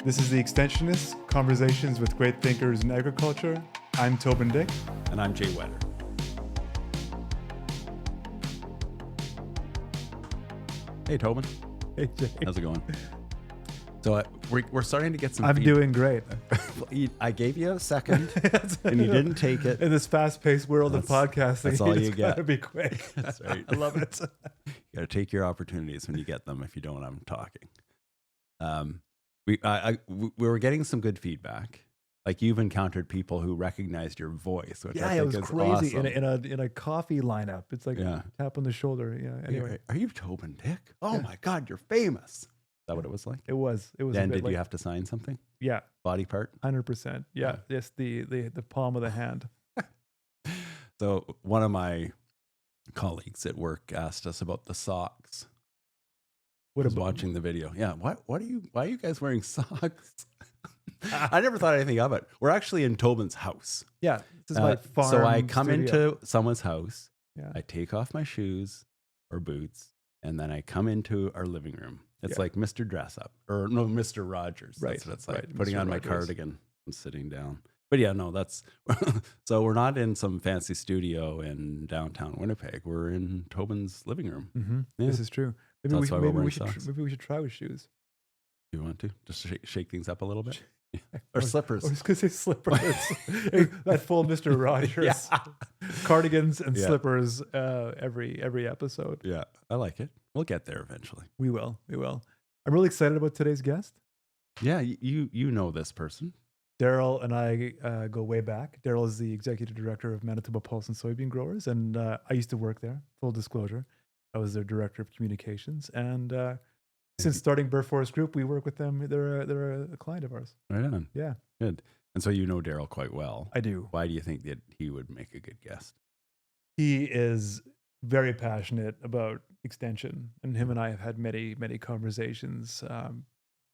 This is the Extensionists, Conversations with Great Thinkers in Agriculture. I'm Toban Dyck. And I'm Whetter. Hey, Toban. Hey, Jay. How's it going? So we're starting to get some I'm doing great. I gave you a second, and you didn't take it. In this fast-paced world of podcasting, that's all you it's get. gotta be quick. That's right. I love it. You got to take your opportunities when you get them. If you don't, I'm talking. We were getting some good feedback. Like you've encountered people who recognized your voice, which I think it was is crazy. awesome. In a coffee lineup, it's like tap on the shoulder. Yeah. Anyway, Are you Toban Dyck? Oh my God, you're famous. Is that what it was like? it was. Then did you have to sign something? Yeah, Body part? 100%. Yeah, yes, the palm of the hand. So one of my colleagues at work asked us about the socks. What Was about watching the video? Yeah. Why are you guys wearing socks? I never thought anything of it. We're actually in Toban's house. Yeah, this is my farm. So I come studio. into someone's house. Yeah. I take off my shoes or boots, and then I come into our living room. It's like Mr. Dress Up, or no, Mr. Rogers. Right, That's what it's like. right, Putting Mr. on my Rogers. cardigan and sitting down. But yeah, no, that's so we're not in some fancy studio in downtown Winnipeg. We're in Toban's living room. Mm-hmm. Yeah. This is true. Maybe That's why we're wearing we socks. maybe we should try with shoes. You want to just shake things up a little bit, or slippers? I was going to say slippers. That full Mr. Rogers cardigans and Yeah. slippers every episode. Yeah, I like it. We'll get there eventually. We will. I'm really excited about today's guest. Yeah, you know this person. Daryl and I go way back. Daryl is the executive director of Manitoba Pulse and Soybean Growers, and I used to work there. Full disclosure, I was their director of communications, and since starting Burr Forest Group, we work with them. They're a client of ours. Right on. Yeah, Good. And so you know Daryl quite well. I do. Why do you think that he would make a good guest? He is very passionate about extension, and him and I have had many conversations,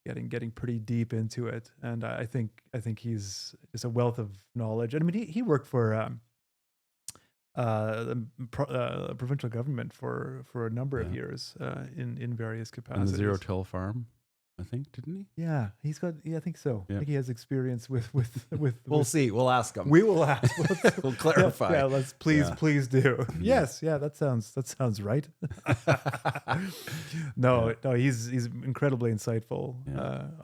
getting pretty deep into it. And I think he's just a wealth of knowledge. And I mean, he worked for the provincial government for a number of years in various On capacities. the Zero Till Farm, I think, didn't he? Yeah, he's got. Yeah, I think so. Yeah. I think he has experience with. We'll see. We'll ask him. We will ask. We'll clarify. Yeah, let's please do. Yes, yeah, that sounds right. No, he's incredibly insightful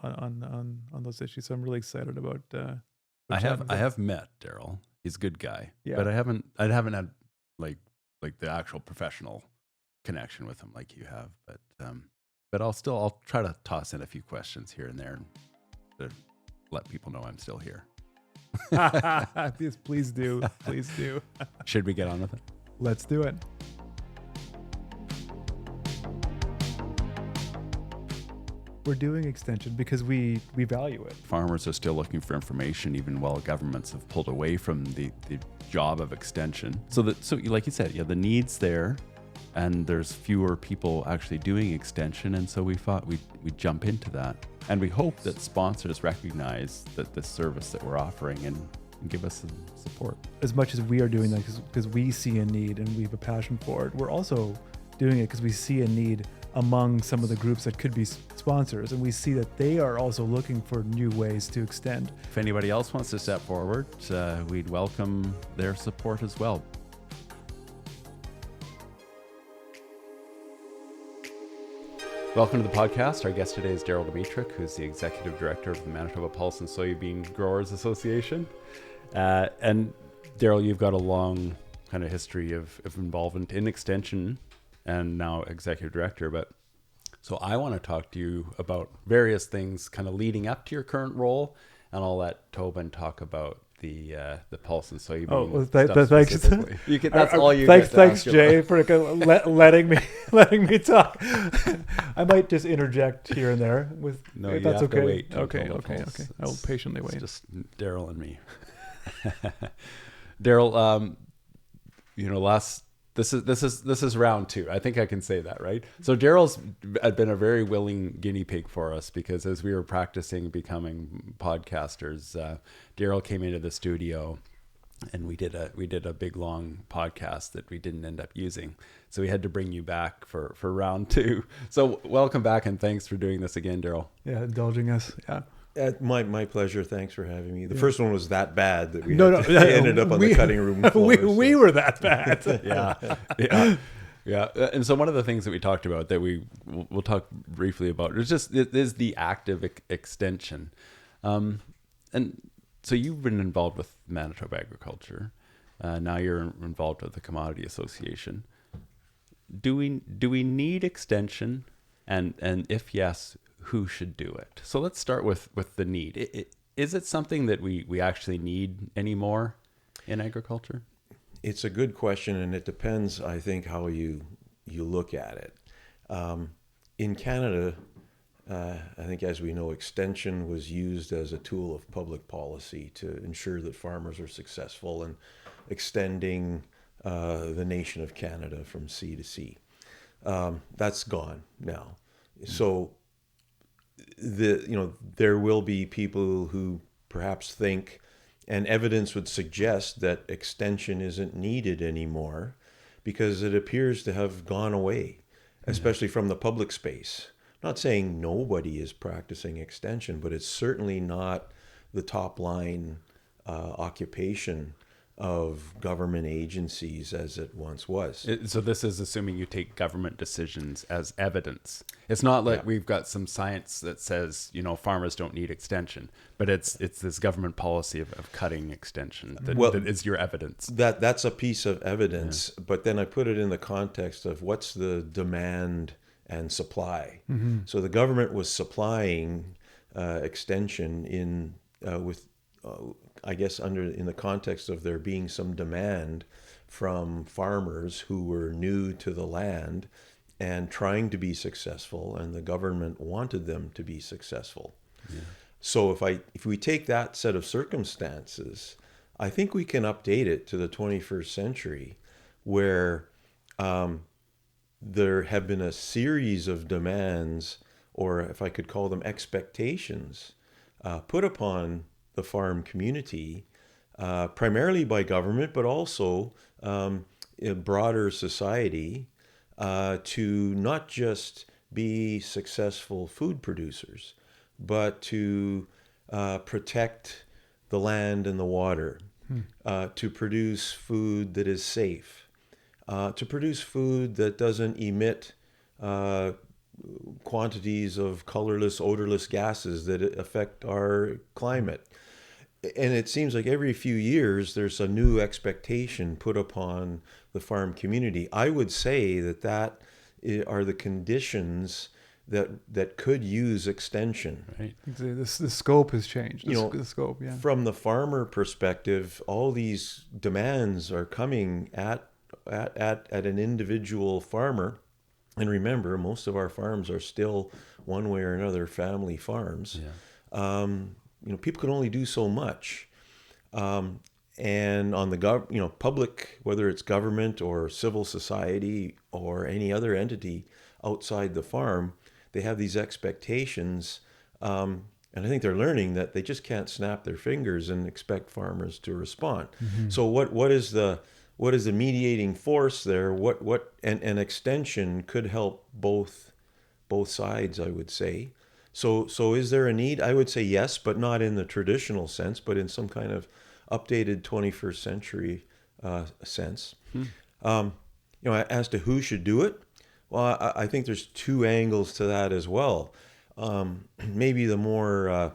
on those issues. So I'm really excited about. I have met Daryl. He's a good guy. Yeah. But I haven't had like the actual professional connection with him like you have. But I'll try to toss in a few questions here and there to let people know I'm still here. Yes, please do. Should we get on with it? Let's do it. We're doing extension because we value it. Farmers are still looking for information, even while governments have pulled away from the job of extension. So like you said, the need's there, and there's fewer people actually doing extension, and so we thought we'd jump into that. And we hope that sponsors recognize that the service that we're offering and give us some support. As much as we are doing that because we see a need and we have a passion for it, we're also doing it because we see a need among some of the groups that could be sponsors, and we see that they are also looking for new ways to extend. If anybody else wants to step forward, we'd welcome their support as well. Welcome to the podcast. Our guest today is Daryl Domitruk, who's the Executive Director of the Manitoba Pulse and Soybean Growers Association. And Daryl, you've got a long kind of history of involvement in extension and now Executive Director. But so I want to talk to you about various things kind of leading up to your current role, and I'll let Toban talk about the pulse and soybean. Oh, well, stuff thanks. specifically. That's all you. Thanks, Jay, for letting me talk. I might just interject here and there with. No, if you that's have okay. to wait. Okay. I will patiently wait. It's just Daryl and me. Daryl, This is round 2. I think I can say that, right? So Daryl's been a very willing guinea pig for us because as we were practicing becoming podcasters, Daryl came into the studio and we did a big long podcast that we didn't end up using. So we had to bring you back for round 2. So welcome back and thanks for doing this again, Daryl. Yeah, indulging us. Yeah. My pleasure. Thanks for having me. The first one was that bad that we ended up on we- the cutting room floor. we were that bad. Yeah. And so one of the things that we talked about that we'll talk briefly about is the active extension. And so you've been involved with Manitoba Agriculture. Now you're involved with the Commodity Association. Do we need extension? And if yes, who should do it? So let's start with the need. Is it something that we actually need anymore in agriculture? It's a good question, and it depends, I think, how you look at it. In Canada, I think, as we know, extension was used as a tool of public policy to ensure that farmers are successful in extending the nation of Canada from sea to sea. That's gone now. So there will be people who perhaps think, and evidence would suggest, that extension isn't needed anymore because it appears to have gone away, especially from the public space. I'm not saying nobody is practicing extension, but it's certainly not the top line occupation of government agencies as it once was. So this is assuming you take government decisions as evidence. It's not like we've got some science that says, farmers don't need extension, but it's this government policy of cutting extension that is your evidence. That's a piece of evidence, but then I put it in the context of what's the demand and supply. Mm-hmm. So the government was supplying extension in the context of there being some demand from farmers who were new to the land and trying to be successful, and the government wanted them to be successful. Yeah. So if we take that set of circumstances, I think we can update it to the 21st century, where there have been a series of demands, or if I could call them expectations, put upon the farm community, primarily by government, but also in broader society, to not just be successful food producers, but to protect the land and the water, to produce food that is safe, to produce food that doesn't emit quantities of colorless, odorless gases that affect our climate. And it seems like every few years there's a new expectation put upon the farm community. I would say that are the conditions that could use extension. Right. The scope has changed. The scope, yeah. From the farmer perspective, all these demands are coming at an individual farmer. And remember, most of our farms are still, one way or another, family farms. Yeah. People can only do so much. And on the public, whether it's government or civil society or any other entity outside the farm, they have these expectations. And I think they're learning that they just can't snap their fingers and expect farmers to respond. Mm-hmm. So what is the mediating force there? And extension could help both sides, I would say. So is there a need? I would say yes, but not in the traditional sense, but in some kind of updated 21st century sense. As to who should do it, well, I think there's two angles to that as well. Maybe the more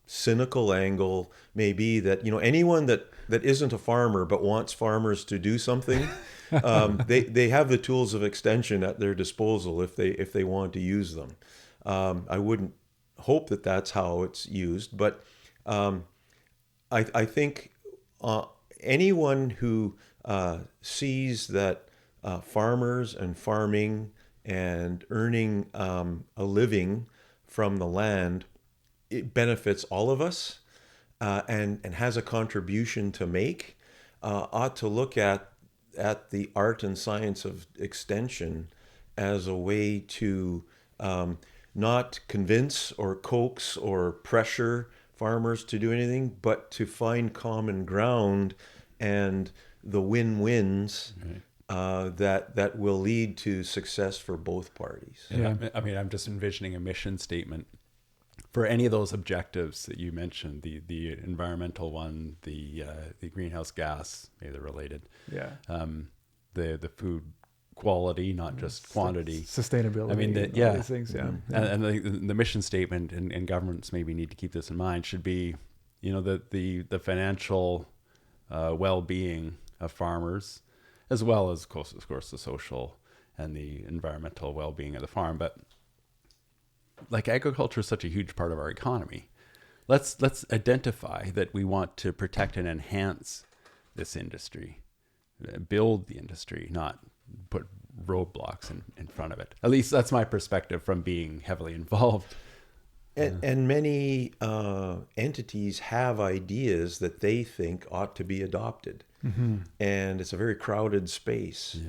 cynical angle may be that anyone that isn't a farmer but wants farmers to do something, they have the tools of extension at their disposal if they want to use them. I wouldn't hope that that's how it's used, but I think anyone who sees that farmers and farming and earning a living from the land, it benefits all of us and has a contribution to make, ought to look at the art and science of extension as a way to not convince or coax or pressure farmers to do anything, but to find common ground and the win-wins that will lead to success for both parties. Yeah. I mean, I'm just envisioning a mission statement for any of those objectives that you mentioned, the environmental one, the greenhouse gas, maybe they're related, Yeah. The food quality, not just quantity. Sustainability. I mean, all these things, yeah. And the mission statement, and governments maybe need to keep this in mind, should be, the financial well-being of farmers, as well as, of course, the social and the environmental well-being of the farm. But like, agriculture is such a huge part of our economy. Let's identify that we want to protect and enhance this industry, build the industry, not put roadblocks in front of it. At least that's my perspective from being heavily involved. And many entities have ideas that they think ought to be adopted. Mm-hmm. And it's a very crowded space.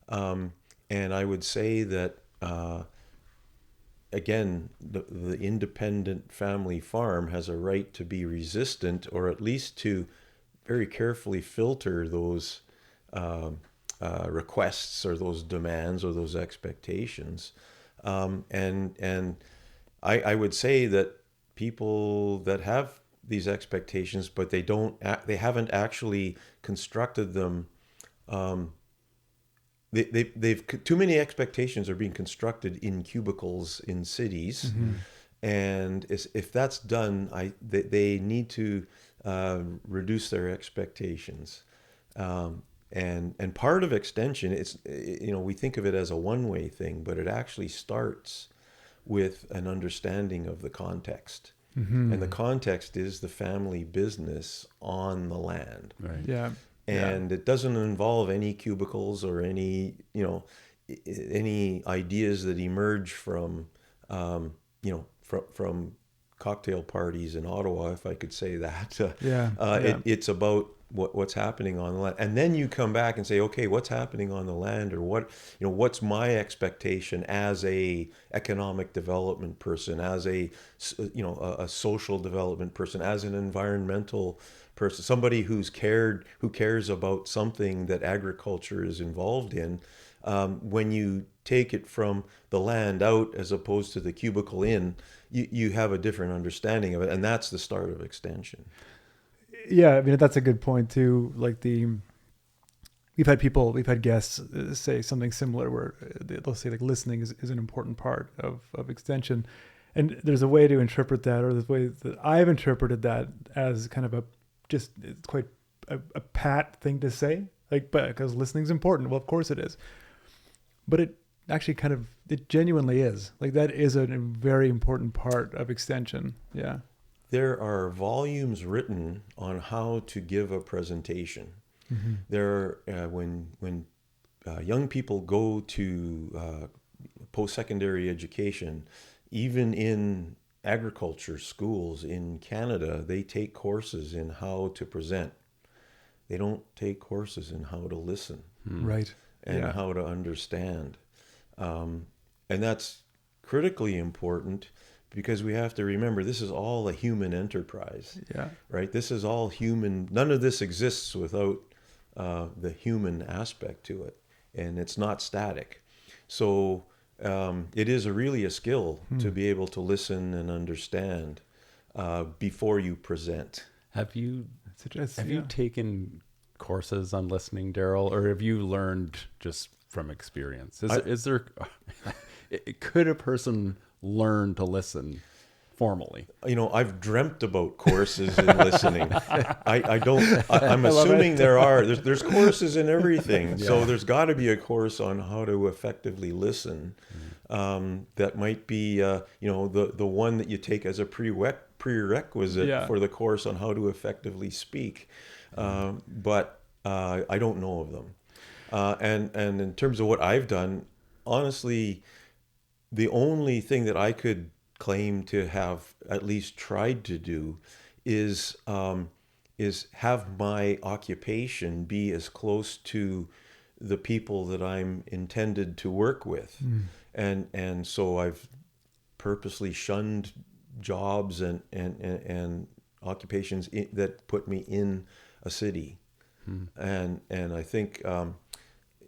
Yeah. And I would say that, again, the independent family farm has a right to be resistant, or at least to very carefully filter those requests or those demands or those expectations. And I would say that people that have these expectations, but they haven't actually constructed them. They've too many expectations are being constructed in cubicles in cities, Mm-hmm. and if that's done, they need to reduce their expectations. And part of extension, it's, we think of it as a one-way thing, but it actually starts with an understanding of the context. Mm-hmm. And the context is the family business on the land. Right. Yeah. And it doesn't involve any cubicles or any ideas that emerge from, from cocktail parties in Ottawa, if I could say that. It's about what's happening on the land, and then you come back and say, okay, what's happening on the land, or what's my expectation as a economic development person, as a social development person, as an environmental person, somebody who cares about something that agriculture is involved in. When you take it from the land out as opposed to the cubicle in, you have a different understanding of it, and that's the start of extension. Yeah, I mean, that's a good point too. Like we've had guests say something similar where they'll say like listening is an important part of extension, and there's a way to interpret that, or the way that I've interpreted that as kind of it's quite a pat thing to say, like, but because listening is important. Well, of course it is, but it actually it genuinely is. Like, that is a very important part of extension. Yeah. There are volumes written on how to give a presentation. Mm-hmm. There, when young people go to post-secondary education, even in agriculture schools in Canada, they take courses in how to present. They don't take courses in how to listen. Right. And how to understand. And that's critically important, because we have to remember this is all a human enterprise. Yeah. Right? This is all human. None of this exists without the human aspect to it. And it's not static. So it is really a skill to be able to listen and understand before you present. Have you taken courses on listening, Daryl, or have you learned just from experience? Could a person learn to listen formally? I've dreamt about courses in listening. I'm assuming there's courses in everything. Yeah. So there's got to be a course on how to effectively listen. That might be, the one that you take as a prerequisite for the course on how to effectively speak. But I don't know of them. And in terms of what I've done, honestly, the only thing that I could claim to have at least tried to do is have my occupation be as close to the people that I'm intended to work with. And so I've purposely shunned jobs and occupations that put me in a city. And I think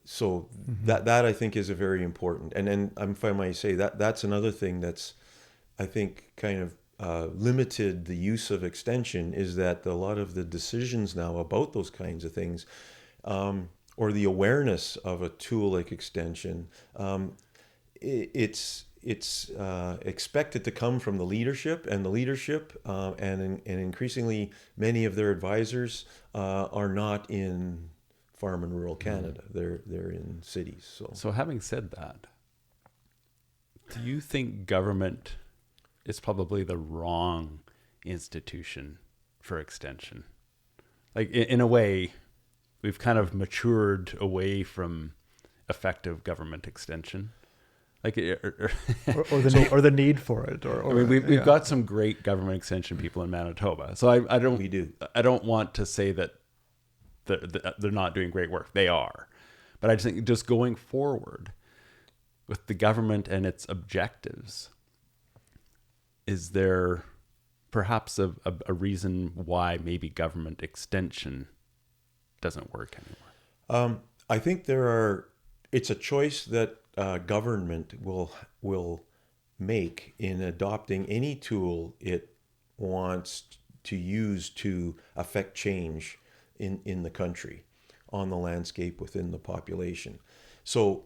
so that I think is a very important. And then if I might say that's another thing that's, I think, kind of limited the use of extension is that a lot of the decisions now about those kinds of things, or the awareness of a tool like extension, it's expected to come from the leadership, and the leadership and increasingly many of their advisors are not in farm and rural Canada. They're in cities. So having said that, do you think government is probably the wrong institution for extension? Like in a way, we've kind of matured away from effective government extension. Like, or the need for it. Or I mean, we've got some great government extension people in Manitoba. So I don't want to say that they're not doing great work. They are, but I just think just going forward with the government and its objectives, is there perhaps a reason why maybe government extension doesn't work anymore? I think it's a choice that government will make in adopting any tool it wants to use to affect change in the country, on the landscape, within the population. So,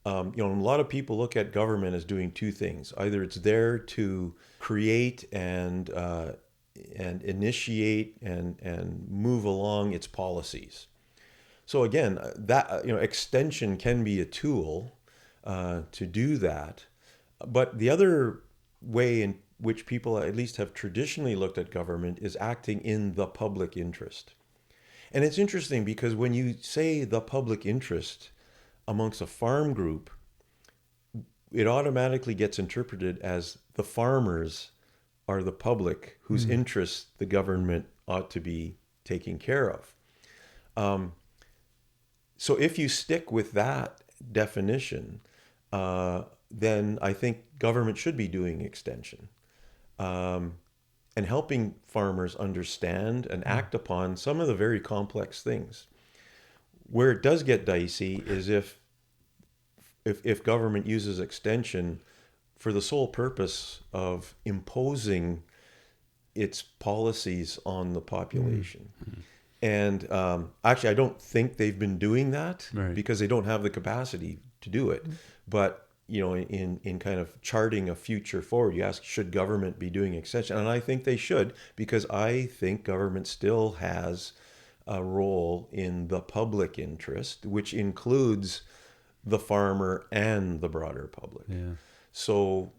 a lot of people look at government as doing two things. Either it's there to create and initiate and move along its policies. So again, that extension can be a tool to do that. But the other way in which people at least have traditionally looked at government is acting in the public interest. And it's interesting because when you say the public interest amongst a farm group, it automatically gets interpreted as the farmers are the public whose interests the government ought to be taking care of. So if you stick with that definition, then I think government should be doing extension and helping farmers understand and act upon some of the very complex things. Where it does get dicey is if government uses extension for the sole purpose of imposing its policies on the population. Mm-hmm. And actually, I don't think they've been doing that, right, because they don't have the capacity to do it. Mm-hmm. But in kind of charting a future forward, you ask, should government be doing extension? And I think they should, because I think government still has a role in the public interest, which includes the farmer and the broader public. Yeah. So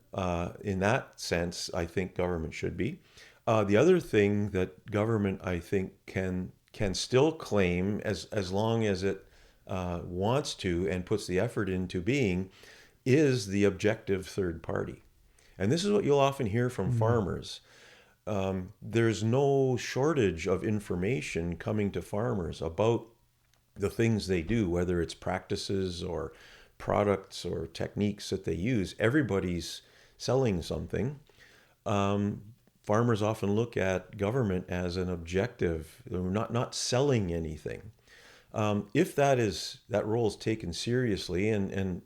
in that sense, I think government should be. The other thing that government, I think, can still claim as long as it wants to and puts the effort into being, is the objective third party. And this is what you'll often hear from farmers. There's no shortage of information coming to farmers about the things they do, whether it's practices or products or techniques that they use. Everybody's selling something. Farmers often look at government as an objective, not selling anything. If that role is taken seriously, and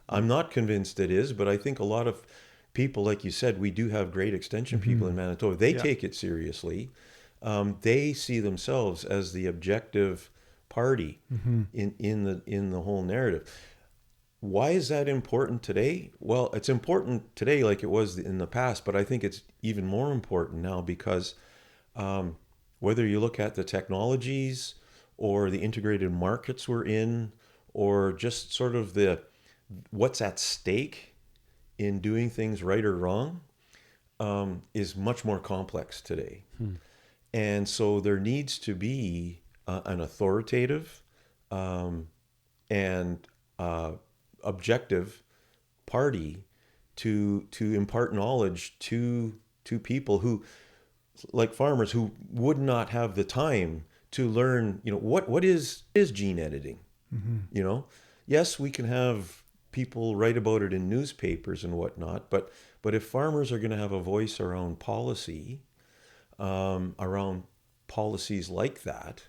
I'm not convinced it is, but I think a lot of people, like you said, we do have great extension people in Manitoba. They take it seriously. They see themselves as the objective party in the whole narrative. Why is that important today? Well, it's important today like it was in the past, but I think it's even more important now because whether you look at the technologies or the integrated markets we're in, or just sort of what's at stake in doing things right or wrong, is much more complex today. And so there needs to be an authoritative and objective party to impart knowledge to people who, like farmers, who would not have the time to learn, what is gene editing? Yes, we can have people write about it in newspapers and whatnot, but if farmers are going to have a voice around policy, around policies like that,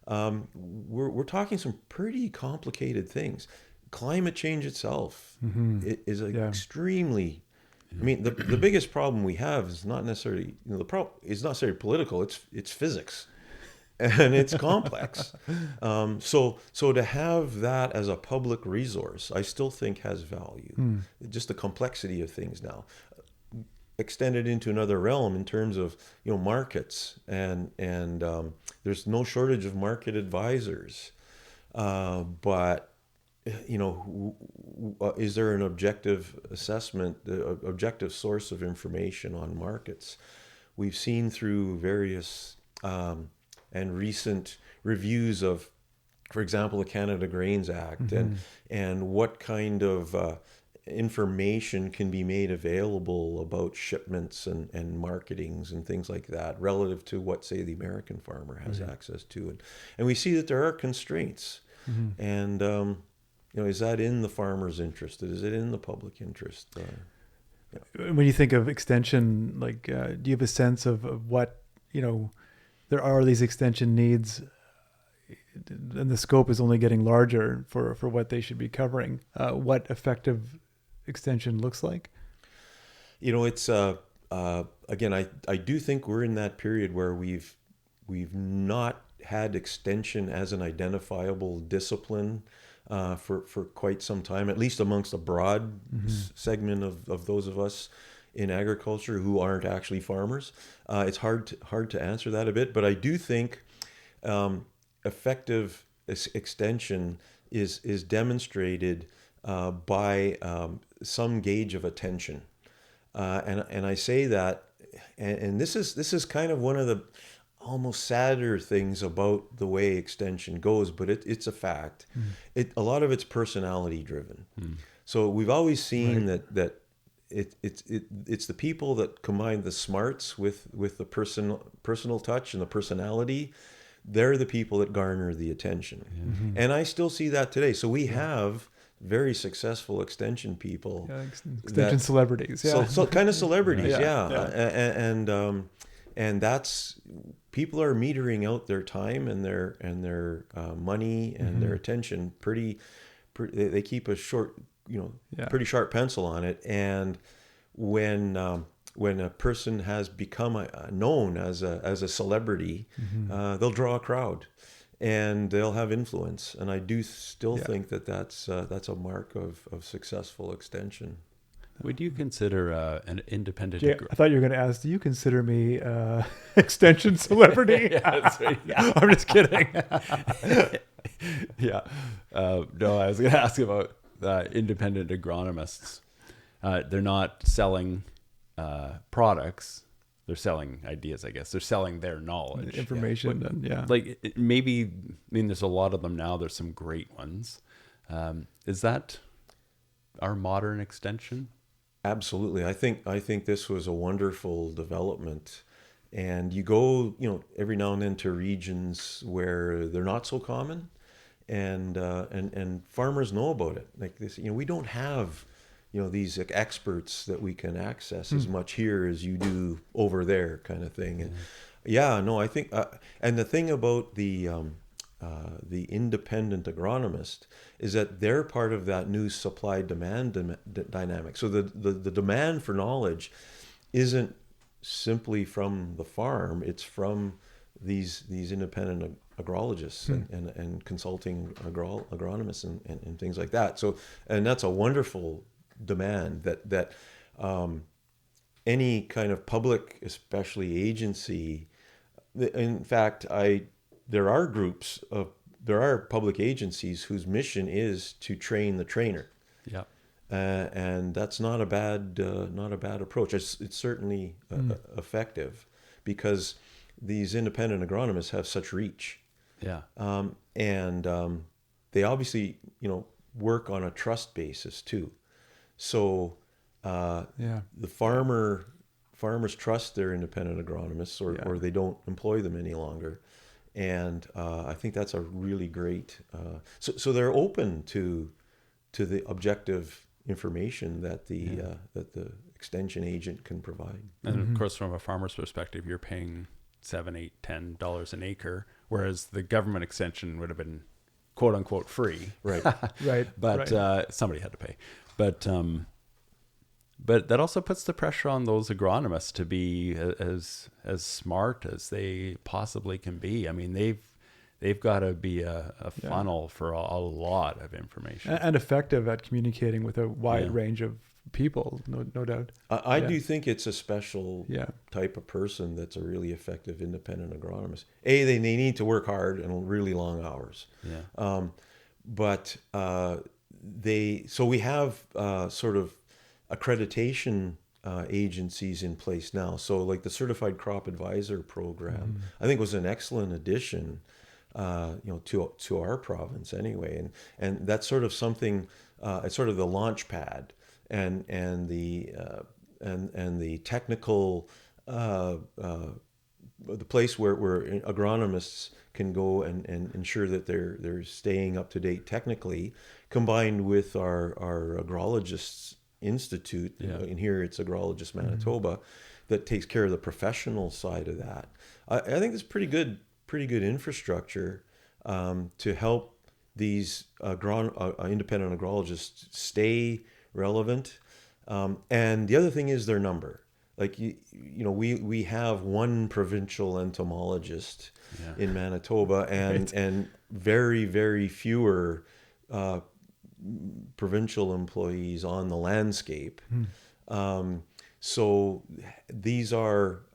we're talking some pretty complicated things. Climate change itself is an extremely I mean, the biggest problem we have is not necessarily, the problem is not necessarily political. It's physics, and it's complex. So to have that as a public resource, I still think has value. Just the complexity of things now, extended into another realm in terms of markets, and there's no shortage of market advisors, but is there an objective assessment, objective source of information on markets? We've seen through various and recent reviews of, for example, the Canada Grains Act, and what kind of information can be made available about shipments and marketings and things like that relative to what, say, the American farmer has access to. And we see that there are constraints. And is that in the farmer's interest? Is it in the public interest? When you think of extension, like, do you have a sense of what, there are these extension needs, and the scope is only getting larger for what they should be covering? What effective extension looks like? It's again, I do think we're in that period where we've not had extension as an identifiable discipline for quite some time, at least amongst a broad segment of those of us in agriculture who aren't actually farmers. It's hard to answer that a bit, but I do think effective extension is demonstrated by some gauge of attention, and I say that, and this is kind of one of the almost sadder things about the way extension goes, but it's a fact. A lot of it's personality driven. So we've always seen that it's the people that combine the smarts with the personal touch and the personality. They're the people that garner the attention, and I still see that today. So we have very successful extension people, extension celebrities, so kind of celebrities, and that's, people are metering out their time and their money and their attention pretty. They keep a short, pretty sharp pencil on it. And when a person has become known as a celebrity, they'll draw a crowd, and they'll have influence. And I do still think that's a mark of successful extension. Would you consider an independent? Jay, I thought you were going to ask, do you consider me extension celebrity? That's right. I'm just kidding. No, I was going to ask about independent agronomists. They're not selling products. They're selling ideas, I guess. They're selling their knowledge. Information. Maybe, there's a lot of them now. There's some great ones. Is that our modern extension? Absolutely. I think this was a wonderful development. And you go, every now and then to regions where they're not so common, and farmers know about it. Like this, we don't have, these experts that we can access as much here as you do over there, kind of thing. And I think, and the thing about the independent agronomist is that they're part of that new supply-demand dynamic. So the demand for knowledge isn't simply from the farm; it's from these independent agrologists and consulting agronomists and things like that. So, and that's a wonderful demand that any kind of public, especially agency. In fact, there are public agencies whose mission is to train the trainer. Yeah. And that's not a bad approach. It's certainly effective, because these independent agronomists have such reach. Yeah. And they obviously, work on a trust basis too. So the farmers trust their independent agronomists, or they don't employ them any longer. And I think that's a really great. So they're open to the objective information that the extension agent can provide. And of course, from a farmer's perspective, you're paying $7, $8, $10 an acre, whereas the government extension would have been "quote unquote" free. Right. Right. But somebody had to pay. But But that also puts the pressure on those agronomists to be as smart as they possibly can be. I mean, they've got to be a funnel for a lot of information. And effective at communicating with a wide Yeah. range of people, no doubt. I Yeah. do think it's a special Yeah. type of person that's a really effective independent agronomist. They need to work hard and really long hours. Yeah. But we have sort of accreditation agencies in place now. So like the Certified Crop Advisor program, I think was an excellent addition, to our province anyway. And that's sort of something. It's sort of the launch pad and the technical the place where agronomists can go and ensure that they're staying up to date technically, combined with our agrologists institute. Yeah. And here it's Agrologist Manitoba that takes care of the professional side of that. I think it's pretty good infrastructure to help these independent agrologists stay relevant. And the other thing is their number. Like we have one provincial entomologist in Manitoba, and very, very fewer provincial employees on the landscape. So these are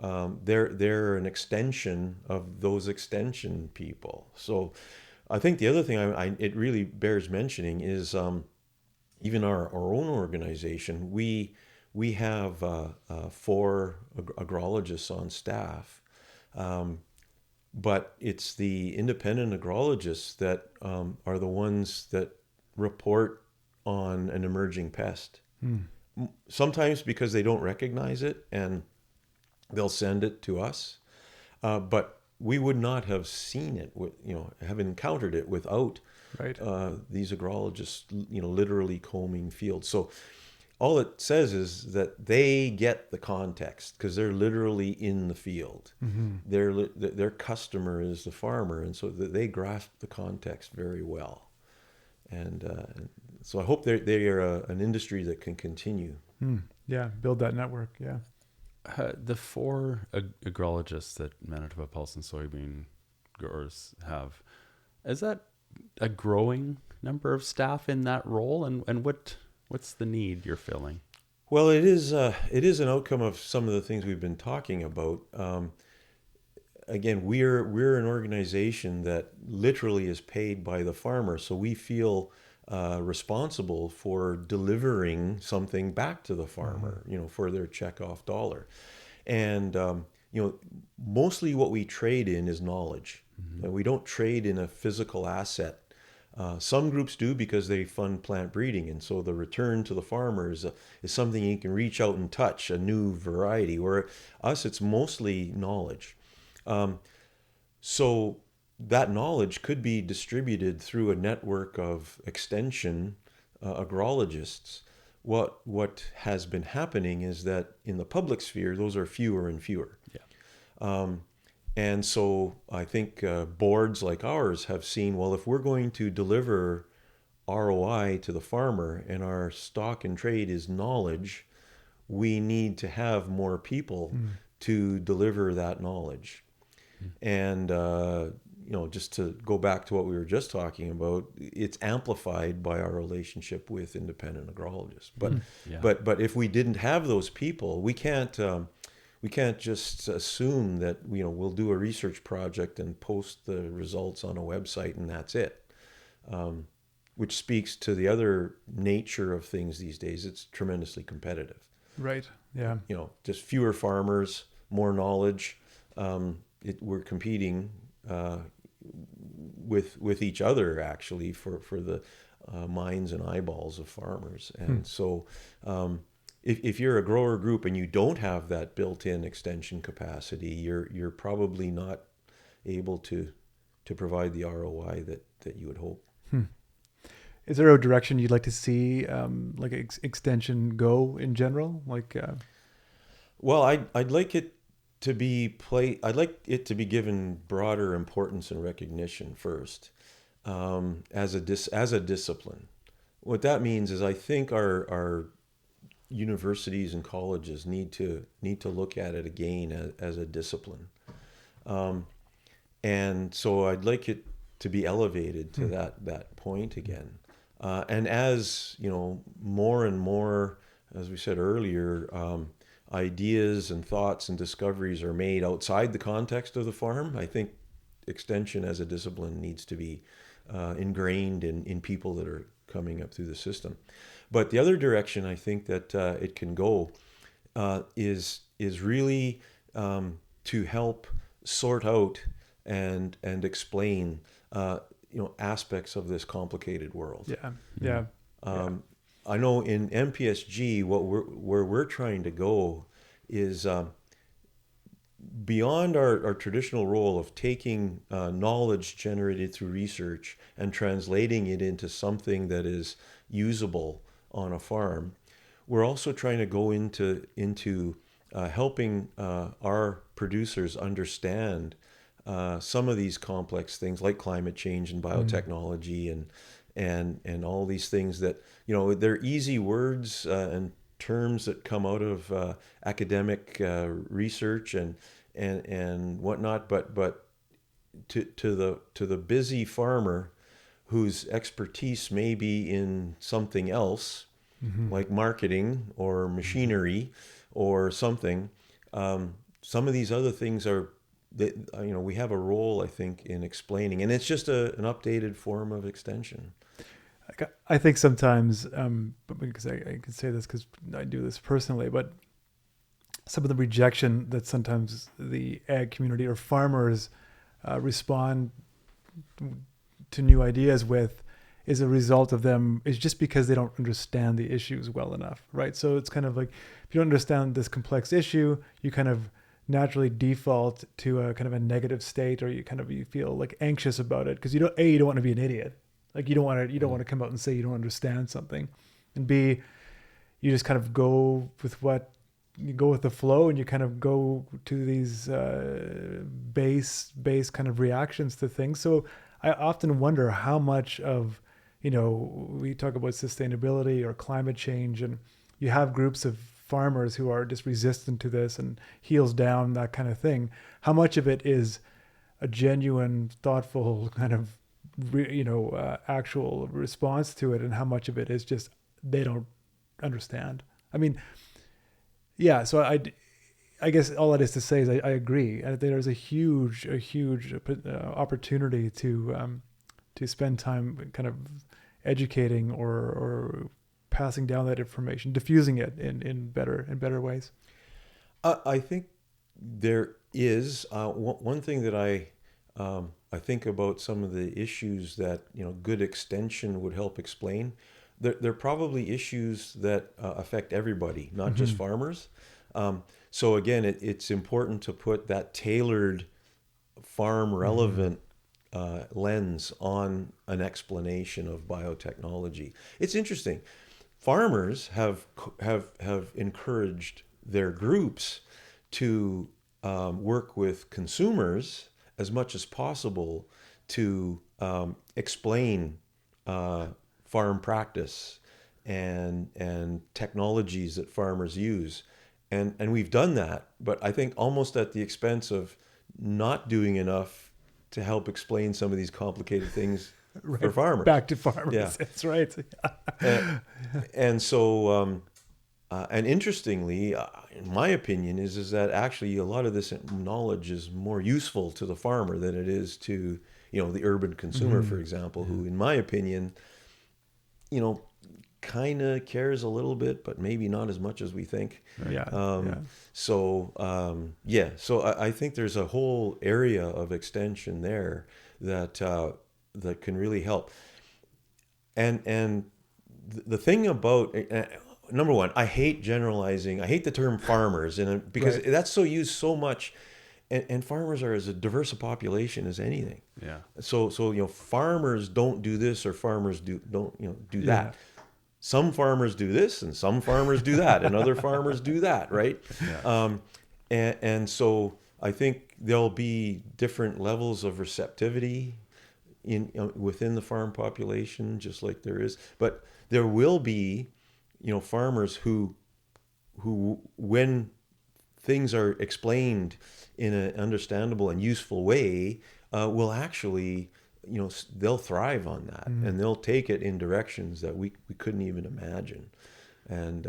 they're an extension of those extension people. So I think the other thing it really bears mentioning is even our own organization. We have 4 agrologists on staff, but it's the independent agrologists that are the ones that report on an emerging pest. Sometimes because they don't recognize it and they'll send it to us, but we would not have seen it, have encountered it without these agrologists, literally combing fields. So all it says is that they get the context because they're literally in the field. Their customer is the farmer, and so they grasp the context very well. And so I hope they are an industry that can continue. Yeah, build that network. Yeah. The 4 agrologists that Manitoba Pulse and Soybean growers have, is that a growing number of staff in that role? And what's the need you're filling? Well, it is an outcome of some of the things we've been talking about. Again, we're an organization that literally is paid by the farmer, so we feel responsible for delivering something back to the farmer, for their checkoff dollar. And mostly what we trade in is knowledge. And we don't trade in a physical asset. Some groups do because they fund plant breeding, and so the return to the farmer is something you can reach out and touch, a new variety. Where us, it's mostly knowledge. So that knowledge could be distributed through a network of extension agrologists. What has been happening is that in the public sphere, those are fewer and fewer. And so I think boards like ours have seen, well, if we're going to deliver ROI to the farmer and our stock and trade is knowledge, we need to have more people to deliver that knowledge. And, just to go back to what we were just talking about, it's amplified by our relationship with independent agrologists. But if we didn't have those people, we can't just assume that we'll do a research project and post the results on a website and that's it, which speaks to the other nature of things these days. It's tremendously competitive. Right. Yeah. Just fewer farmers, more knowledge. We're competing with each other actually for the minds and eyeballs of farmers. And so if you're a grower group and you don't have that built-in extension capacity, you're probably not able to provide the ROI that you would hope. Is there a direction you'd like to see extension go in general? Well, I'd like it to be I'd like it to be given broader importance and recognition first, as a discipline. What that means is I think our universities and colleges need to look at it again as a discipline. And so I'd like it to be elevated to that point again. And as more and more, as we said earlier, ideas and thoughts and discoveries are made outside the context of the farm, I think extension as a discipline needs to be ingrained in people that are coming up through the system. But the other direction I think that it can go is really to help sort out and explain aspects of this complicated world. Yeah. I know in MPSG, where we're trying to go is beyond our traditional role of taking knowledge generated through research and translating it into something that is usable on a farm. We're also trying to go into helping our producers understand some of these complex things like climate change and biotechnology and all these things that, they're easy words and terms that come out of academic research and whatnot, but to the busy farmer whose expertise may be in something else, like marketing or machinery or something, some of these other things are we have a role, I think, in explaining, and it's just an updated form of extension. I think sometimes, but because I can say this because I do this personally, but some of the rejection that sometimes the ag community or farmers respond to new ideas with is a result of them, is just because they don't understand the issues well enough, right? So it's kind of like, if you don't understand this complex issue, you kind of naturally default to a kind of a negative state, or you feel like anxious about it because you don't want to be an idiot. Like you don't want to come out and say you don't understand something, and B, you just kind of go with the flow, and you kind of go to these base kind of reactions to things. So I often wonder how much of, we talk about sustainability or climate change, and you have groups of farmers who are just resistant to this and heels down, that kind of thing. How much of it is a genuine, thoughtful kind of, actual response to it, and how much of it is just they don't understand? I mean, yeah. So I guess all that is to say is I agree. There's a huge opportunity to spend time kind of educating or passing down that information, diffusing it in better ways. I think there is one thing that I think about some of the issues that good extension would help explain. They're probably issues that affect everybody, not just farmers. So again, it's important to put that tailored, farm relevant lens on an explanation of biotechnology. It's interesting. Farmers have encouraged their groups to work with consumers as much as possible to explain farm practice and technologies that farmers use. And we've done that, but I think almost at the expense of not doing enough to help explain some of these complicated things Right. for farmers. Back to farmers. Yeah. That's right. And so, and interestingly, in my opinion, is that actually a lot of this knowledge is more useful to the farmer than it is to, the urban consumer, for example, who, in my opinion, kind of cares a little bit, but maybe not as much as we think. So I think there's a whole area of extension there that can really help. And the thing about number one, I hate generalizing. I hate the term farmers, and because that's so used so much. And farmers are as diverse a population as anything. Yeah. So farmers don't do this, or farmers don't do that. Some farmers do this, and some farmers do that, and other farmers do that, right? Yeah. And so I think there'll be different levels of receptivity within the farm population, just like there is. But there will be, farmers who when things are explained in an understandable and useful way, will actually, they'll thrive on that, and they'll take it in directions that we couldn't even imagine. And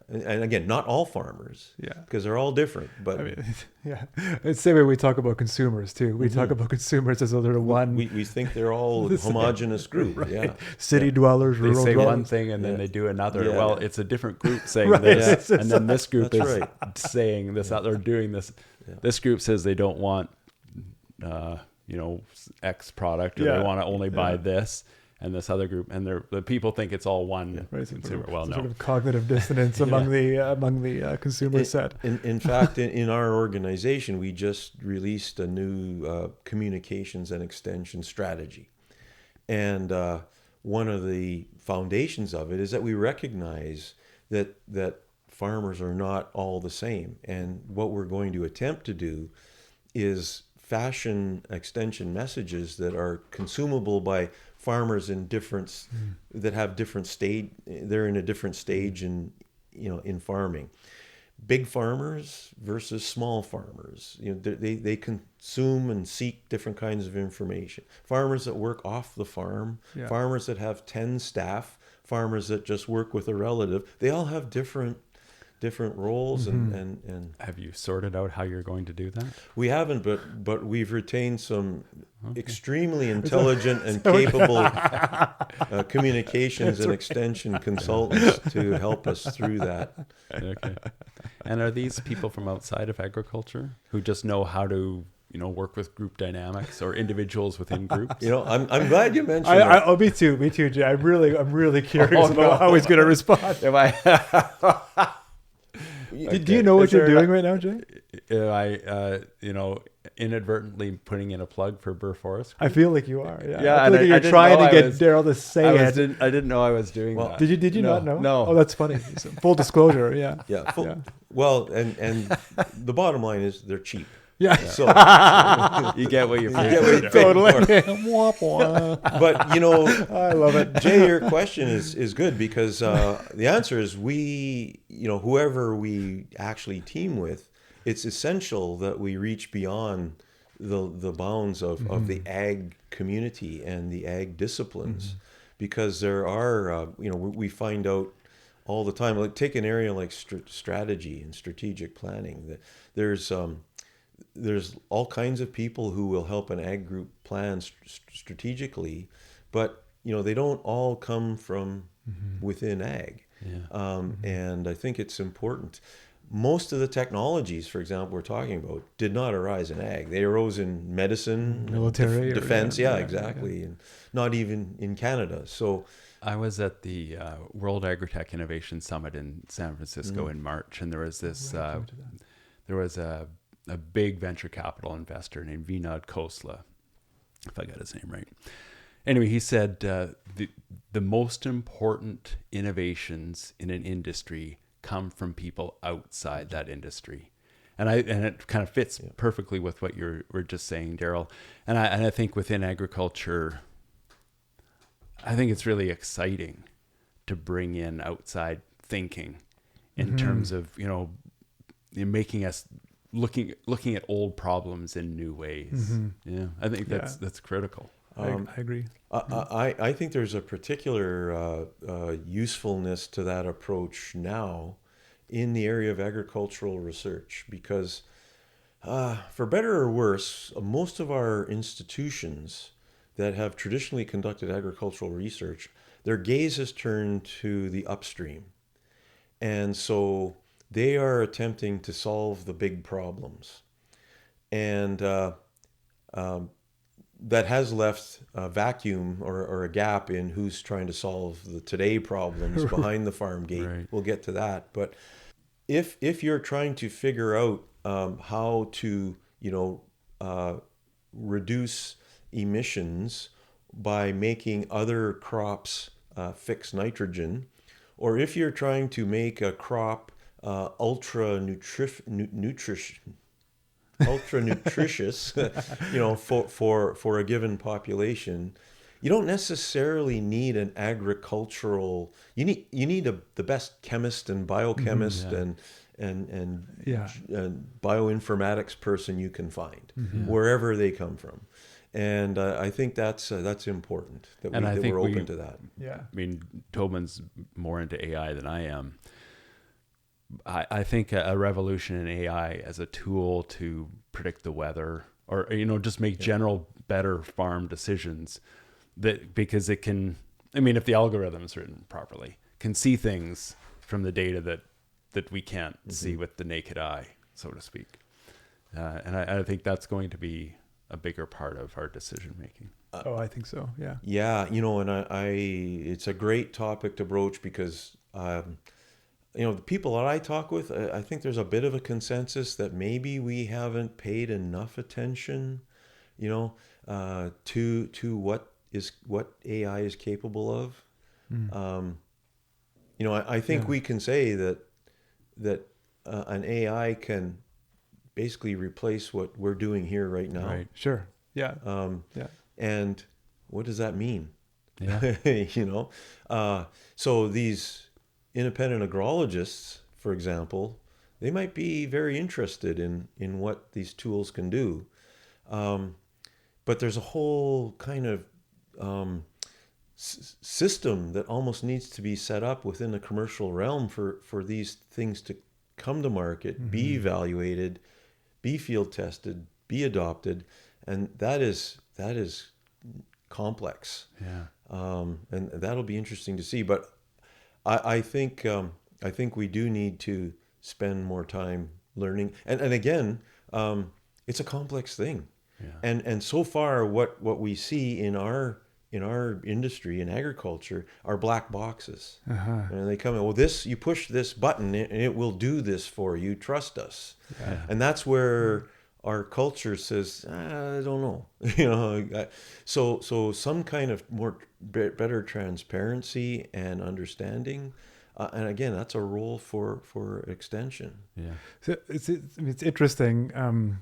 and again, not all farmers, because they're all different. But I mean, it's the same way we talk about consumers too. We talk about consumers as though they're one. We think they're all a homogenous group. Right. Yeah, City dwellers, They rural say dwellers. one thing and then they do another. Yeah. Well, it's a different group saying Right. this, Yeah. and then this group That's is right. saying this. They're doing this. Yeah. This group says they don't want, X product, or Yeah. they want to only buy Yeah. this. And this other group, and the people think it's all one Right, consumer. some Well, sort no. of cognitive dissonance among the consumer set. In fact, in our organization, we just released a new communications and extension strategy. And one of the foundations of it is that we recognize that farmers are not all the same. And what we're going to attempt to do is fashion extension messages that are consumable by farmers in different that have different stage. They're in a different stage in farming. Big farmers versus small farmers. They consume and seek different kinds of information. Farmers that work off the farm, farmers that have 10 staff, farmers that just work with a relative. They all have different roles and Have you sorted out how you're going to do that? we haven't, but we've retained some extremely intelligent and capable communications and extension consultants to help us through that. Okay. And are these people from outside of agriculture who just know how to, work with group dynamics, or individuals within groups? I'm glad you mentioned that. Me too, Jay. I'm really curious about how he's going to respond. Am I? Do you know what you're doing right now, Jay? Inadvertently putting in a plug for Burr Forest Group. I feel like you are. Yeah, Yeah, I and feel like I you're didn't trying know to I get was- Daryl to say it. I didn't know I was doing Well, that. Did you No, not know? No. Oh, that's funny. So, full disclosure. Yeah. Yeah. Yeah. Well, and the bottom line is they're cheap. Yeah. So, You get what you pay get what you for. pay Totally. for. Wah, wah. But I love it. Jay, your question is good, because the answer is whoever we actually team with, it's essential that we reach beyond the bounds of the ag community and the ag disciplines, because there are we find out all the time. Like, take an area like strategy and strategic planning. That there's all kinds of people who will help an ag group plan strategically, but they don't all come from within ag. Yeah. And I think it's important. Most of the technologies, for example, we're talking about, did not arise in ag. They arose in medicine, Military, or- defense. yeah, Exactly, and not even in Canada. So I was at the World Agritech Innovation Summit in San Francisco in March, and there was this. There was a big venture capital investor named Vinod Khosla, if I got his name right. Anyway, he said the most important innovations in an industry come from people outside that industry. And it kind of fits perfectly with what you were just saying, Daryl. And I think within agriculture, I think it's really exciting to bring in outside thinking in terms of, in making us looking at old problems in new ways. Yeah, I think that's critical. I agree. I think there's a particular usefulness to that approach now in the area of agricultural research, because for better or worse, most of our institutions that have traditionally conducted agricultural research, their gaze has turned to the upstream. And so they are attempting to solve the big problems. And that has left a vacuum or a gap in who's trying to solve the today problems behind the farm gate. Right. We'll get to that. But if you're trying to figure out how to, reduce emissions by making other crops fix nitrogen, or if you're trying to make a crop ultra nutritious, for a given population, you don't necessarily need an agricultural. You need the best chemist and biochemist and bioinformatics person you can find wherever they come from. And I think that's important that we're open to that. Yeah. I mean, Toban's more into AI than I am. I think a revolution in AI as a tool to predict the weather, or just make general better farm decisions, because it can. I mean, if the algorithm is written properly, can see things from the data that we can't see with the naked eye, so to speak. And I think that's going to be a bigger part of our decision making. I think so. Yeah. Yeah, and it's a great topic to broach because, the people that I talk with, I think there's a bit of a consensus that maybe we haven't paid enough attention, to what AI is capable of. I think we can say that an AI can basically replace what we're doing here right now. Right. Sure. Yeah. And what does that mean? Yeah. So these independent agrologists, for example, they might be very interested in what these tools can do. But there's a whole kind of system that almost needs to be set up within the commercial realm for these things to come to market, be evaluated, be field tested, be adopted, and that is complex. Yeah. And that'll be interesting to see. But I think we do need to spend more time learning. And again, it's a complex thing. Yeah. And so far, what we see in our industry, in agriculture, are black boxes. And they come in, well, you push this button and it will do this for you. Trust us. Yeah. And that's where our culture says, I don't know. So some kind of better transparency and understanding. And again, that's a role for extension. Yeah. So it's interesting. A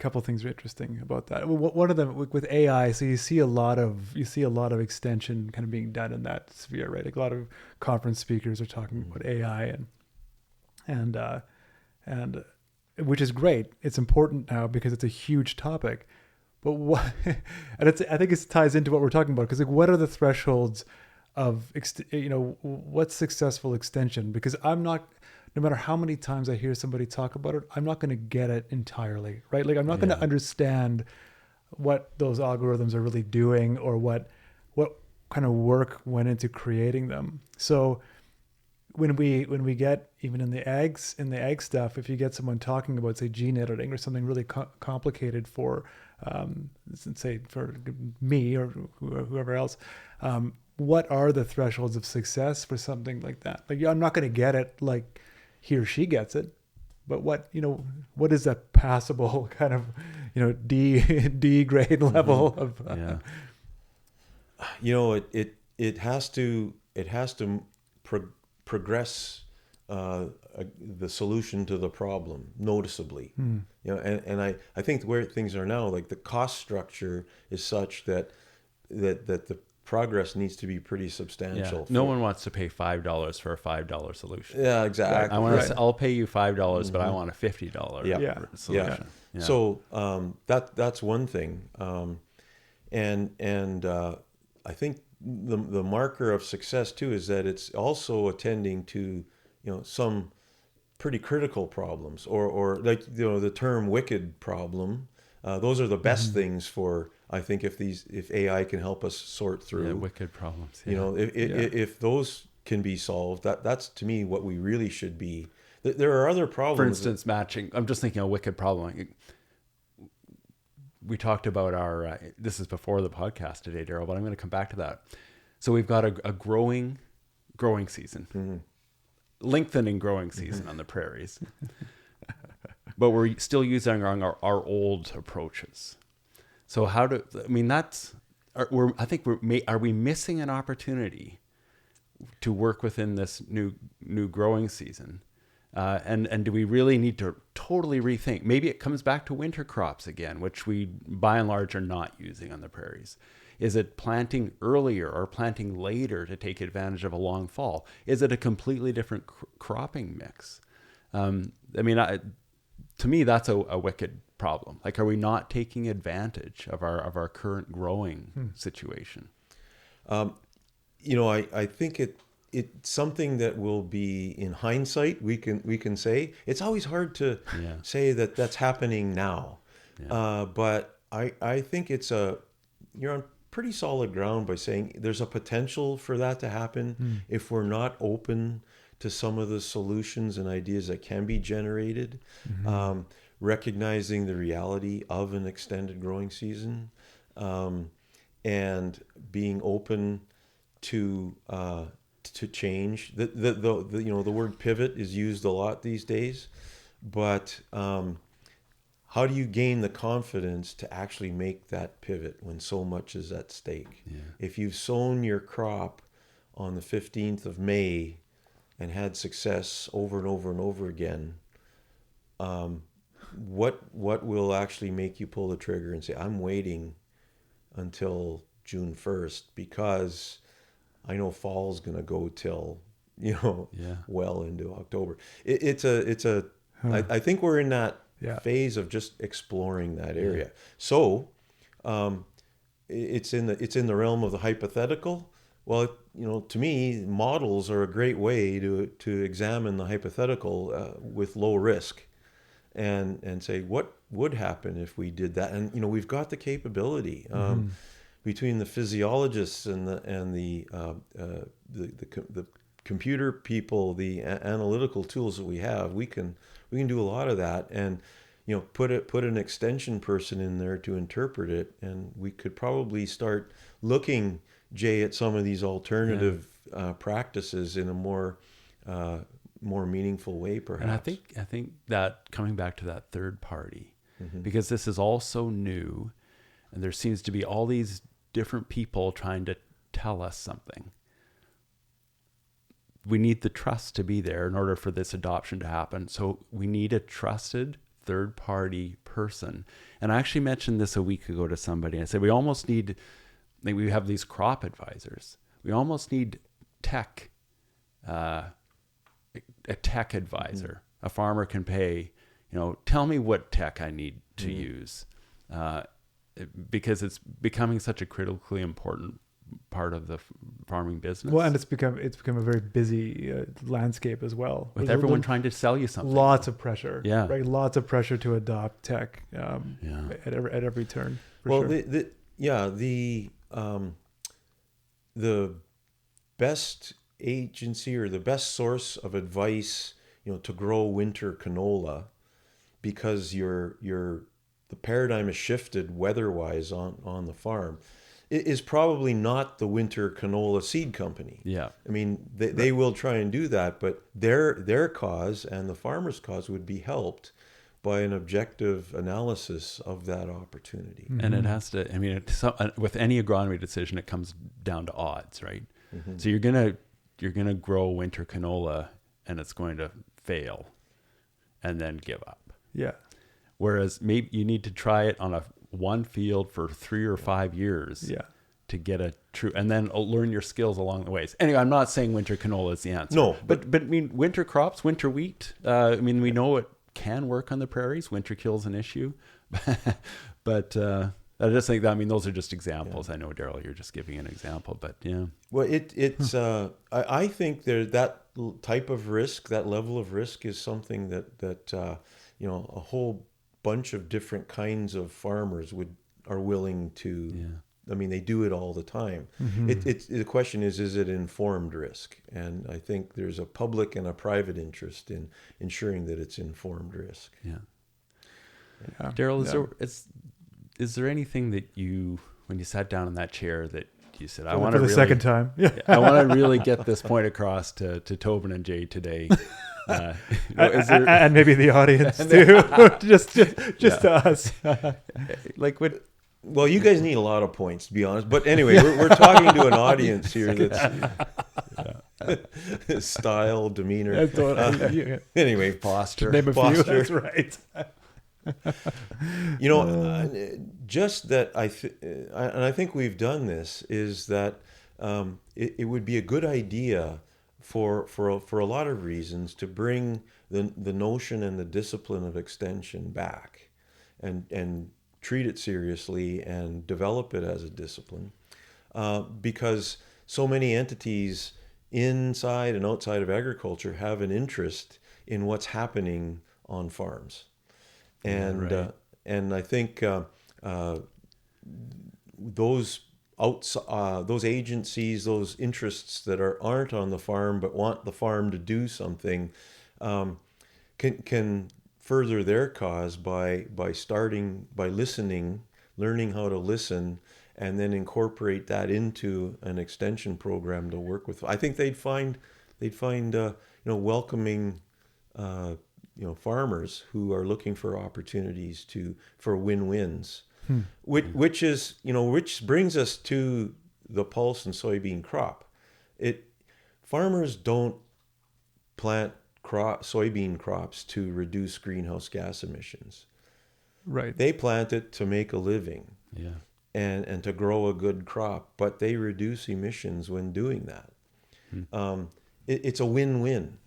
couple of things are interesting about that. One of them with AI, so you see a lot of extension kind of being done in that sphere, right? Like a lot of conference speakers are talking about AI and which is great. It's important now because it's a huge topic. But I think it ties into what we're talking about, because what are the thresholds of what's successful extension? Because no matter how many times I hear somebody talk about it, I'm not going to get it entirely, right? Like I'm not going to understand what those algorithms are really doing, or what kind of work went into creating them. So when we get even in the ag stuff, if you get someone talking about, say, gene editing or something really complicated for, say, for me or whoever else, what are the thresholds of success for something like that? Like, I'm not going to get it like he or she gets it, but what is that passable kind of, D grade level of, it has to progress the solution to the problem noticeably. And I think where things are now, like the cost structure is such that the progress needs to be pretty substantial. No one wants to pay $5 for a $5 solution. Yeah, exactly. I'll pay you $5, but I want a $50 solution. Yeah. So that's one thing, and I think the marker of success too is that it's also attending to some pretty critical problems, or like the term wicked problem. Those are the best things for, I think, if AI can help us sort through wicked problems. If those can be solved, that's to me what we really should be. There are other problems. For instance, matching. I'm just thinking a wicked problem. We talked about our. This is before the podcast today, Daryl, but I'm going to come back to that. So we've got a growing season, lengthening growing season on the prairies, but we're still using our old approaches. So are we missing an opportunity to work within this new growing season? And do we really need to totally rethink? Maybe it comes back to winter crops again, which we by and large are not using on the prairies. Is it planting earlier or planting later to take advantage of a long fall? Is it a completely different cropping mix? To me, that's a wicked problem. Like, are we not taking advantage of our current growing situation? I think it's something that will be, in hindsight, we can say. It's always hard to say that that's happening now. Yeah. But I think you're on pretty solid ground by saying there's a potential for that to happen if we're not open to some of the solutions and ideas that can be generated, recognizing the reality of an extended growing season, and being open to change. The word pivot is used a lot these days, but how do you gain the confidence to actually make that pivot when so much is at stake? Yeah. If you've sown your crop on the 15th of May and had success over and over and over again, what will actually make you pull the trigger and say, I'm waiting until June 1st because I know fall's going to go till, well into October. I think we're in that phase of just exploring that area. Yeah. So, it's in the realm of the hypothetical. Well, to me, models are a great way to examine the hypothetical with low risk, and say what would happen if we did that. And we've got the capability. Between the physiologists and the computer people, the analytical tools that we have, we can do a lot of that, and put an extension person in there to interpret it, and we could probably start looking, Jay, at some of these alternative practices in a more meaningful way, perhaps. And I think that coming back to that third party, because this is all so new, and there seems to be all these different people trying to tell us something. We need the trust to be there in order for this adoption to happen. So we need a trusted third-party person. And I actually mentioned this a week ago to somebody. I said, we almost need, we have these crop advisors. We almost need a tech advisor. A farmer can pay, tell me what tech I need to use. Because it's becoming such a critically important part of the farming business. Well, and it's become a very busy landscape as well. With everyone trying to sell you something. Lots of pressure. Yeah. Right. Lots of pressure to adopt tech at every turn. The best agency or the best source of advice, to grow winter canola, because the paradigm has shifted weather-wise on the farm, it is probably not the winter canola seed company. Yeah. I mean, they will try and do that, but their cause and the farmer's cause would be helped by an objective analysis of that opportunity. And it has to, with any agronomy decision, it comes down to odds, right? So you're gonna grow winter canola and it's going to fail and then give up. Yeah. Whereas maybe you need to try it on one field for 3 or 5 years to get a true, and then learn your skills along the ways. Anyway, I'm not saying winter canola is the answer. No, but winter crops, winter wheat. We know it can work on the prairies. Winter kill's an issue, but I just think that those are just examples. I know, Daryl, you're just giving an example, but yeah. Well, it's I think that type of risk, that level of risk, is something that a whole bunch of different kinds of farmers are willing to. Yeah. They do it all the time. The question is it informed risk? And I think there's a public and a private interest in ensuring that it's informed risk. Yeah. Daryl, is there anything that when you sat down in that chair, that you said, I want to for the second time. Yeah. I want to really get this point across to Toban and Jay today. And maybe the audience too, just to us. Well, you guys need a lot of points, to be honest. But anyway, we're talking to an audience here that's style, demeanor. Anyway, posture. Name a few. That's right. You know, just that and I think we've done this, is that it would be a good idea for a lot of reasons to bring the notion and the discipline of extension back, and treat it seriously and develop it as a discipline, because so many entities inside and outside of agriculture have an interest in what's happening on farms. And right. and I think those those agencies, those interests that aren't on the farm but want the farm to do something, can further their cause by listening, learning how to listen, and then incorporate that into an extension program to work with. I think they'd find welcoming farmers who are looking for opportunities for win-wins, which brings us to the pulse and soybean crop. Farmers don't plant soybean crops to reduce greenhouse gas emissions. Right. They plant it to make a living. Yeah. And to grow a good crop, but they reduce emissions when doing that. It's a win-win,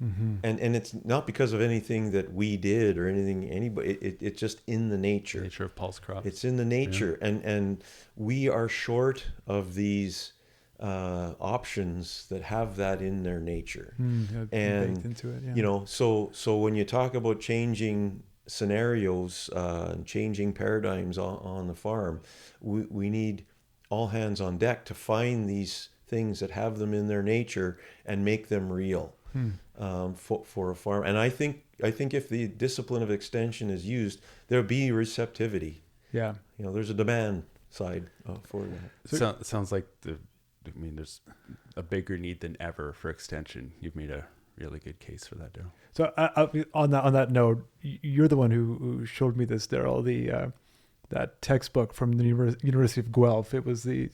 and it's not because of anything that we did or anybody. It's just in the nature. Nature of pulse crop. It's in the nature, and we are short of these options that have that in their nature. And baked into it, yeah. So when you talk about changing scenarios and changing paradigms on the farm, we need all hands on deck to find these things that have them in their nature and make them real for a farm. And I think if the discipline of extension is used, there'll be receptivity. Yeah. There's a demand side for that. It sounds like there's a bigger need than ever for extension. You've made a really good case for that, Daryl. So on that note, you're the one who showed me this, Daryl, that textbook from the University of Guelph. It was the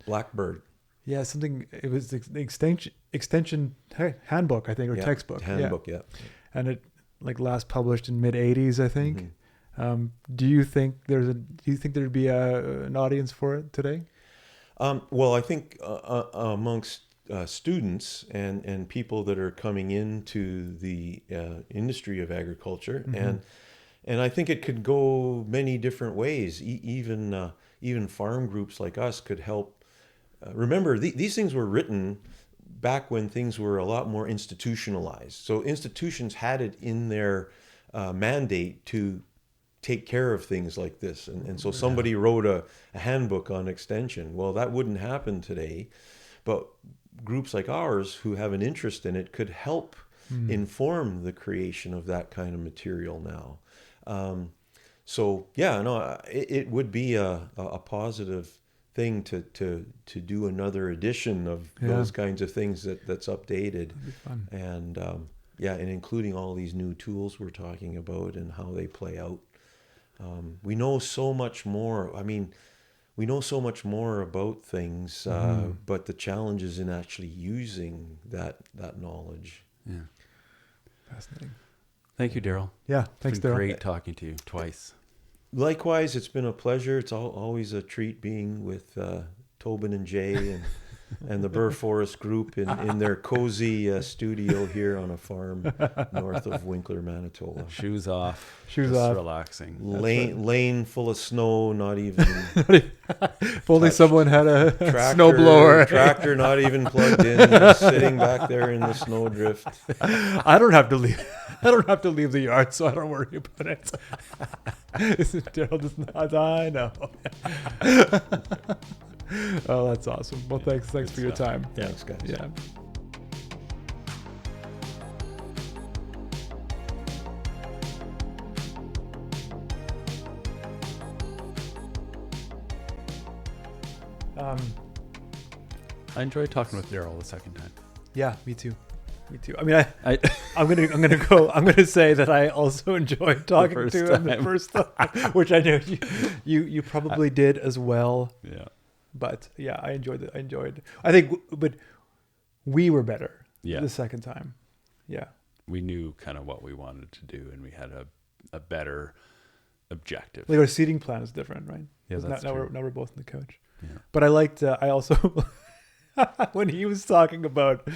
Blackbird. Yeah, something. It was the extension handbook, I think, or textbook. Handbook, yeah. And it last published in mid '80s, I think. Do you think there'd be an audience for it today? Well, I think amongst students and people that are coming into the industry of agriculture, and I think it could go many different ways. Even farm groups like us could help. Remember, these things were written back when things were a lot more institutionalized. So institutions had it in their mandate to take care of things like this. And so somebody wrote a handbook on extension. Well, that wouldn't happen today. But groups like ours who have an interest in it could help inform the creation of that kind of material now. It would be a positive thing to do another edition of those kinds of things that's updated. That'd be fun. And and including all these new tools we're talking about and how they play out. We know so much more. We know so much more about things, but the challenge is in actually using that knowledge. Yeah. Fascinating. Thank you, Daryl. Yeah, thanks, It's been Daryl. great talking to you twice. Likewise, it's been a pleasure. It's always a treat being with Toban and Jay and the Burr Forest Group in their cozy studio here on a farm north of Winkler, Manitoba. Shoes off. Shoes just off. Relaxing. Lane full of snow, not even. If only touched. someone had a snowblower. Tractor not even plugged in, just sitting back there in the snowdrift. I don't have to leave. I don't have to leave the yard, so I don't worry about it. Daryl does not. I know. Oh, that's awesome. Well, thanks for your time. Thanks, guys. Yeah. I enjoyed talking with Daryl the second time. Yeah, me too. I mean, I'm gonna say that I also enjoyed talking to him the first time, which I know you probably did as well. Yeah. But yeah, I enjoyed it. I think, but we were better the second time. Yeah. We knew kind of what we wanted to do, and we had a better objective. Like our seating plan is different, right? Yeah, 'Cause that's now true. we're both in the coach. Yeah. But I liked. I also when he was talking about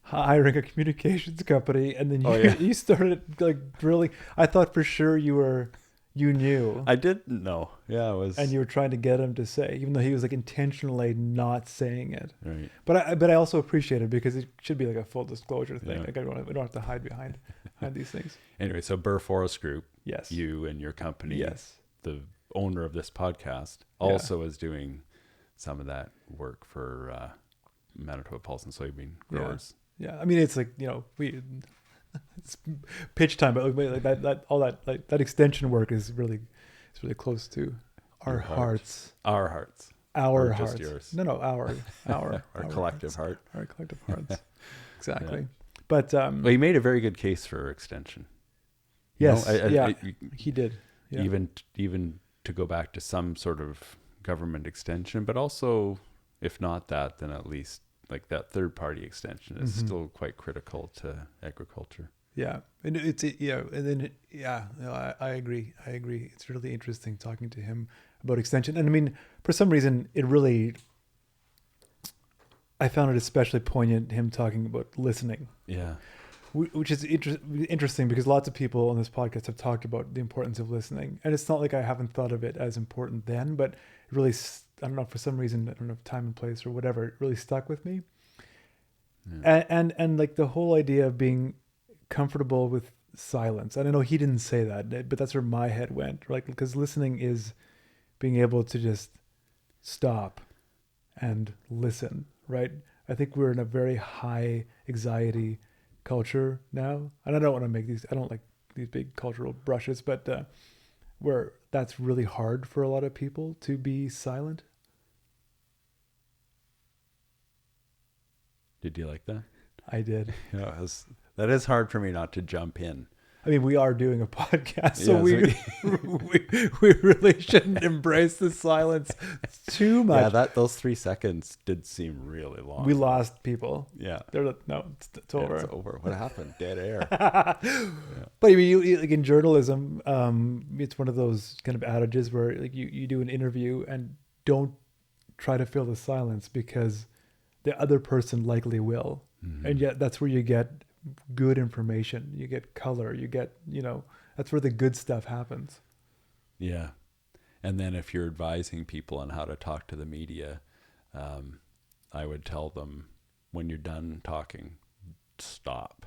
hiring a communications company, and then you started like drilling. I thought for sure you knew. I didn't know. Yeah, it was. And you were trying to get him to say, even though he was like intentionally not saying it. Right. But I also appreciate it because it should be like a full disclosure thing. Yeah. Like we don't have to hide behind these things. Anyway, so Burr Forest Group, Yes. you and your company, Yes. the owner of this podcast, also is doing some of that work for Manitoba pulse and soybean growers. Yeah. I mean, it's like, it's pitch time, but like that extension work is really close to our Your heart. hearts. Our hearts. Our Or hearts. just yours. No, our Our collective hearts. heart. Our collective hearts. Exactly. But Well, you made a very good case for extension. You yes, know, he did. Yeah. Even to go back to some sort of government extension, but also, if not that, then at least like that third party extension is still quite critical to agriculture. Yeah, and I agree. It's really interesting talking to him about extension, and I mean, for some reason, I found it especially poignant him talking about listening. Yeah. Which is interesting because lots of people on this podcast have talked about the importance of listening, and it's not like I haven't thought of it as important then, but it really, I don't know, for some reason, I don't know if time and place or whatever, it really stuck with me. Yeah. And like the whole idea of being comfortable with silence. And I know he didn't say that, but that's where my head went, like, because listening is being able to just stop and listen, right? I think we're in a very high anxiety culture now, and I don't want to make I don't like these big cultural brushes, but where that's really hard for a lot of people to be silent. Did you like that? I did. Yeah, that is hard for me not to jump in. I mean, we are doing a podcast, so Yes, we really shouldn't embrace the silence too much. Yeah, those 3 seconds did seem really long. We lost people. Yeah. They're like, no, it's over. It's over. What happened? Dead air. But I mean, like in journalism, it's one of those kind of adages where like you do an interview and don't try to fill the silence because the other person likely will. Mm-hmm. And yet that's where you get good information, you get color, you get, that's where the good stuff happens. Yeah. And then if you're advising people on how to talk to the media, I would tell them, when you're done talking, stop.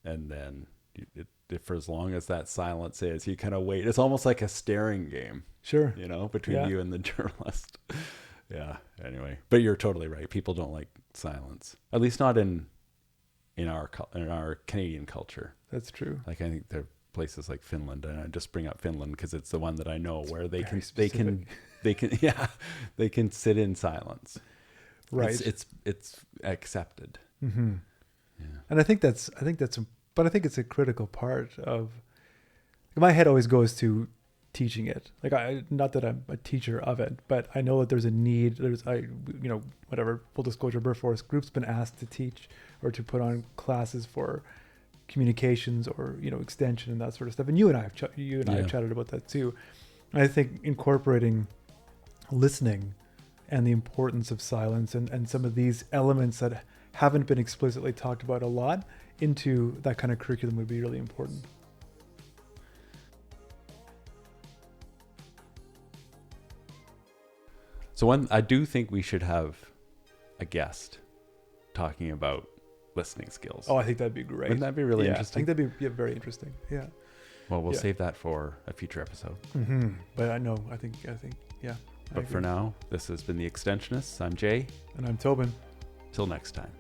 And then for as long as that silence is, you kind of wait. It's almost like a staring game. Sure. Between you and the journalist. Yeah. Anyway, but you're totally right. People don't like silence, at least not in our Canadian culture. That's true. Like, I think there are places like Finland, and I just bring up Finland because it's the one that I know, where they can sit in silence. Right. It's accepted. Mm-hmm. Yeah. And I think it's a critical part of, my head always goes to teaching it. Like, not that I'm a teacher of it, but I know that there's a need. Whatever, full disclosure, Burr Forest Group's been asked to teach or to put on classes for communications or, extension and that sort of stuff. And you and I have chatted about that too. And I think incorporating listening and the importance of silence and some of these elements that haven't been explicitly talked about a lot into that kind of curriculum would be really important. So I do think we should have a guest talking about listening skills. Oh, I think that'd be great. Wouldn't that be really interesting? I think that'd be very interesting. Yeah. Well, we'll save that for a future episode. Mm-hmm. But I think, yeah. But for now, this has been the Extensionists. I'm Jay. And I'm Toban. Till next time.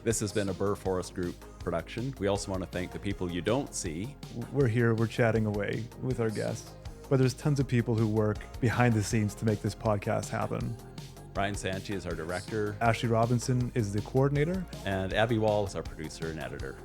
This has been a Burr Forest Group production. We also want to thank the people you don't see. We're here, we're chatting away with our guests, but there's tons of people who work behind the scenes to make this podcast happen. Ryan Sanchi is our director. Ashley Robinson is the coordinator. And Abby Wall is our producer and editor.